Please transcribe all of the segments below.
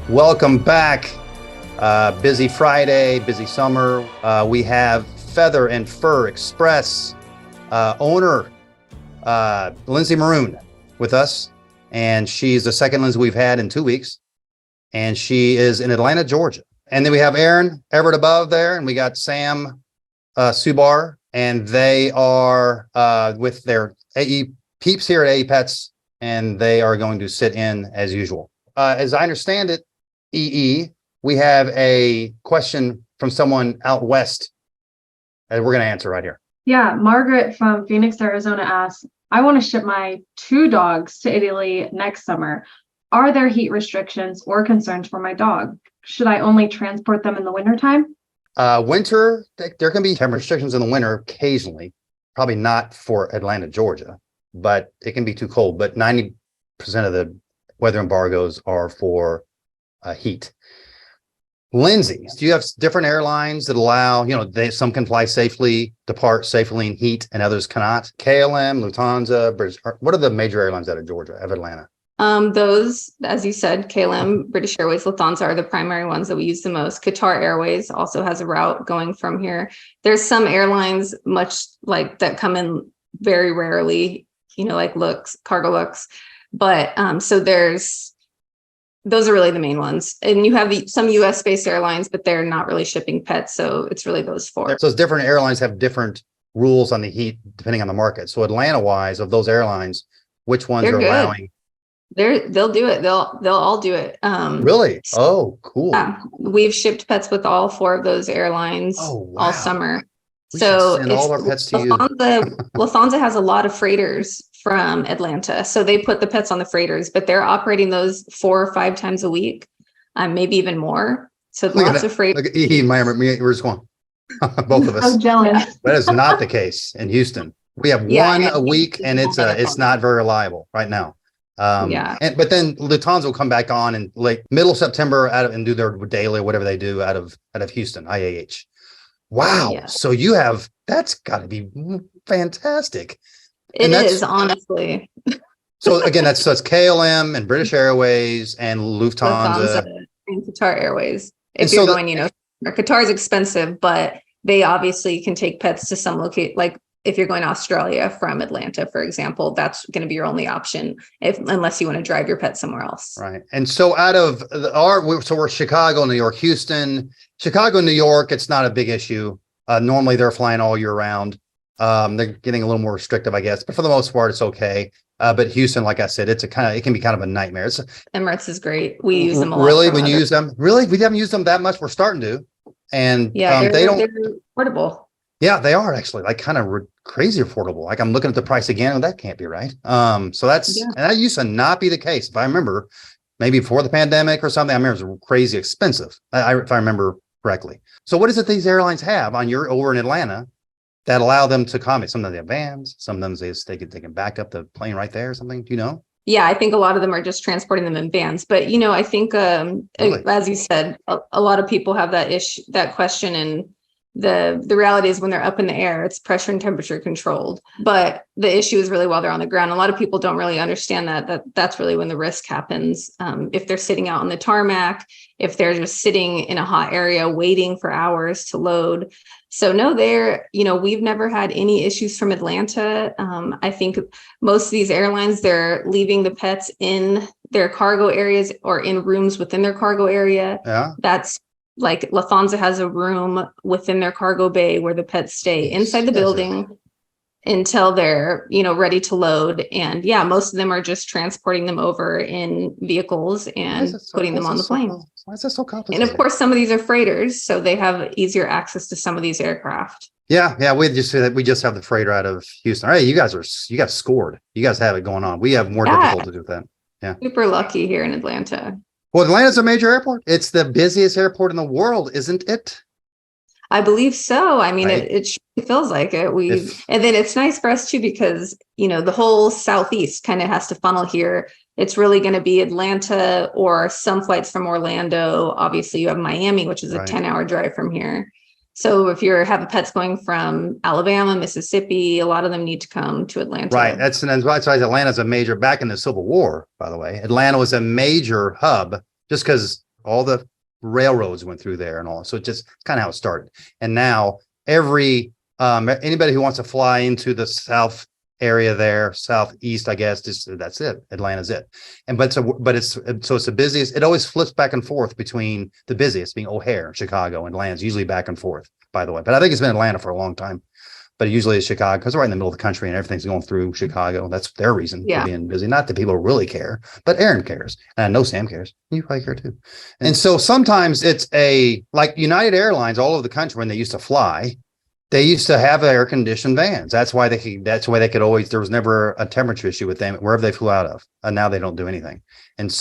Welcome back. Busy Friday, busy summer. We have Feather and Fur Express owner Lindsay Maroon with us, and she's the second Lindsay we've had in 2 weeks, and she is in Atlanta, Georgia. And then we have Aaron Everett above there, and we got Sam Subar, and they are with their AE peeps here at AE Pets, and they are going to sit in as usual. As I understand it, we have a question from someone out west that we're going to answer right here. Yeah, Margaret from Phoenix, Arizona asks, I want to ship my 2 dogs to Italy next summer. Are there heat restrictions or concerns for my dog? Should I only transport them in the wintertime? Winter, there can be temperature restrictions in the winter occasionally, probably not for Atlanta, Georgia, but it can be too cold. But 90% of the weather embargoes are for heat. Lindsay, do you have different airlines that allow, some can fly safely, depart safely in heat, and others cannot? KLM, Lufthansa, British, what are the major airlines out of Georgia, of Atlanta? Those, as you said, KLM, British Airways, Lufthansa are the primary ones that we use the most. Qatar Airways also has a route going from here. There's some airlines much like that come in very rarely, like Cargo Lux. But so those are really the main ones. And you have some US based airlines, but they're not really shipping pets. So it's really those 4. So different airlines have different rules on the heat depending on the market. So Atlanta wise, of those airlines, which ones are allowing? They'll do it. They'll all do it. Really? Oh, cool. We've shipped pets with all 4 of those airlines all summer. We so send all our pets to you. Lufthansa has a lot of freighters from Atlanta. So they put the pets on the freighters, but they're operating those 4 or 5 times a week, maybe even more. So lots of freighters. Look at we're just going, both of us. I'm jealous. That is not the case in Houston. We have one a week, and it's not very reliable right now. But then Lufthansa will come back on in middle of September and do their daily, whatever they do out of Houston, IAH. Wow. Yeah. So that's got to be fantastic. It is, honestly. So again, it's KLM and British Airways and Lufthansa and Qatar Airways. If you're going, Qatar is expensive, but they obviously can take pets to some like if you're going to Australia from Atlanta, for example, that's going to be your only option unless you want to drive your pet somewhere else. Right. And so we're Chicago, New York, Houston, Chicago, New York, it's not a big issue. Normally they're flying all year round. They're getting a little more restrictive, I guess, but for the most part, it's okay. But Houston, like I said, it can be kind of a nightmare. Emirates is great. We use them a lot. Really? When you use them? Really? We haven't used them that much. We're starting to. And they're affordable. Yeah, they are actually kind of crazy affordable. Like I'm looking at the price again, and that can't be right. So and that used to not be the case. If I remember, maybe before the pandemic or something, I remember it was crazy expensive. If I remember correctly. So what is it these airlines have over in Atlanta that allow them to accommodate? Some of them have vans, some of them they can back up the plane right there or something. Do you know? Yeah, I think a lot of them are just transporting them in vans. But I think really? As you said, a lot of people have that question, and the reality is when they're up in the air, it's pressure and temperature controlled. But the issue is really while they're on the ground. A lot of people don't really understand that's really when the risk happens. If they're sitting out on the tarmac, if they're just sitting in a hot area waiting for hours to load. So no, we've never had any issues from Atlanta. I think most of these airlines, they're leaving the pets in their cargo areas or in rooms within their cargo area. Yeah. That's like Lufthansa has a room within their cargo bay where the pets stay inside the building until they're, ready to load. And most of them are just transporting them over in vehicals and putting them on the plane. Why is that so complicated? And of course, some of these are freighters, so they have easier access to some of these aircraft. Yeah. We just have the freighter out of Houston. All right, you guys scored. You guys have it going on. We have more difficulty with that. Yeah. Super lucky here in Atlanta. Well, Atlanta's a major airport. It's the busiest airport in the world, isn't it? I believe so. I mean, right. it feels like it. And then it's nice for us too, because, the whole Southeast kind of has to funnel here. It's really going to be Atlanta or some flights from Orlando. Obviously, you have Miami, which is a 10-hour drive from here. So if you have pets going from Alabama, Mississippi, a lot of them need to come to Atlanta. Right. That's why Atlanta's a major, back in the Civil War, by the way, Atlanta was a major hub just because all the railroads went through there and all. So it just kind of how it started. And now anybody who wants to fly into the south area there, southeast, I guess, that's it. Atlanta's it. But it's the busiest. It always flips back and forth between the busiest being O'Hare, Chicago, and Atlanta's usually back and forth, by the way. But I think it's been Atlanta for a long time. But it usually is Chicago because we're right in the middle of the country and everything's going through Chicago. That's their reason for being busy. Not that people really care, but Aaron cares. And I know Sam cares. You probably care too. And so sometimes it's like United Airlines all over the country when they used to fly, they used to have air conditioned vans. That's why they could always, there was never a temperature issue with them wherever they flew out of. And now they don't do anything. And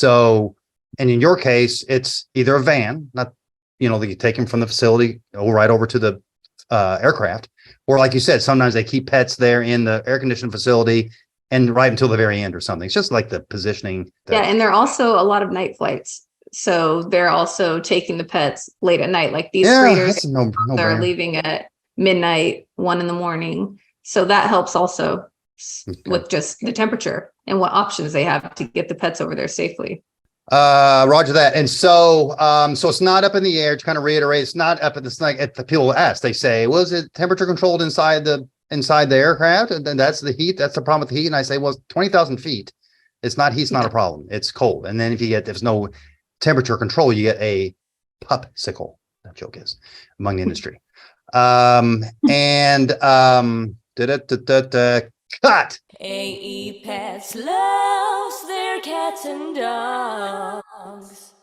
in your case, it's either a van, not, you take them from the facility, go right over to the aircraft, or like you said, sometimes they keep pets there in the air conditioned facility and right until the very end or something. It's just like the positioning. And there are also a lot of night flights. So they're also taking the pets late at night. Like these freighters are leaving at midnight, 1 a.m. So that helps also with just the temperature and what options they have to get the pets over there safely. Roger that. And so it's not up in the air, to kind of reiterate, it's not up at the people ask, they say, was it temperature controlled inside the aircraft? And then that's the heat. That's the problem with the heat. And I say, well, 20,000 feet. It's not, heat's not a problem. It's cold. And then if there's no temperature control, you get a popsicle. That joke is among the industry. Cut. AE Pets loves their cats and dogs.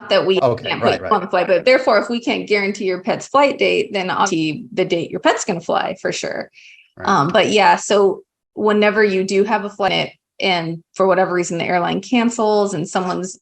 That we can't put on the flight, but therefore, if we can't guarantee your pet's flight date, then obviously the date your pet's going to fly for sure. Right. But yeah, so whenever you do have a flight and for whatever reason the airline cancels and someone's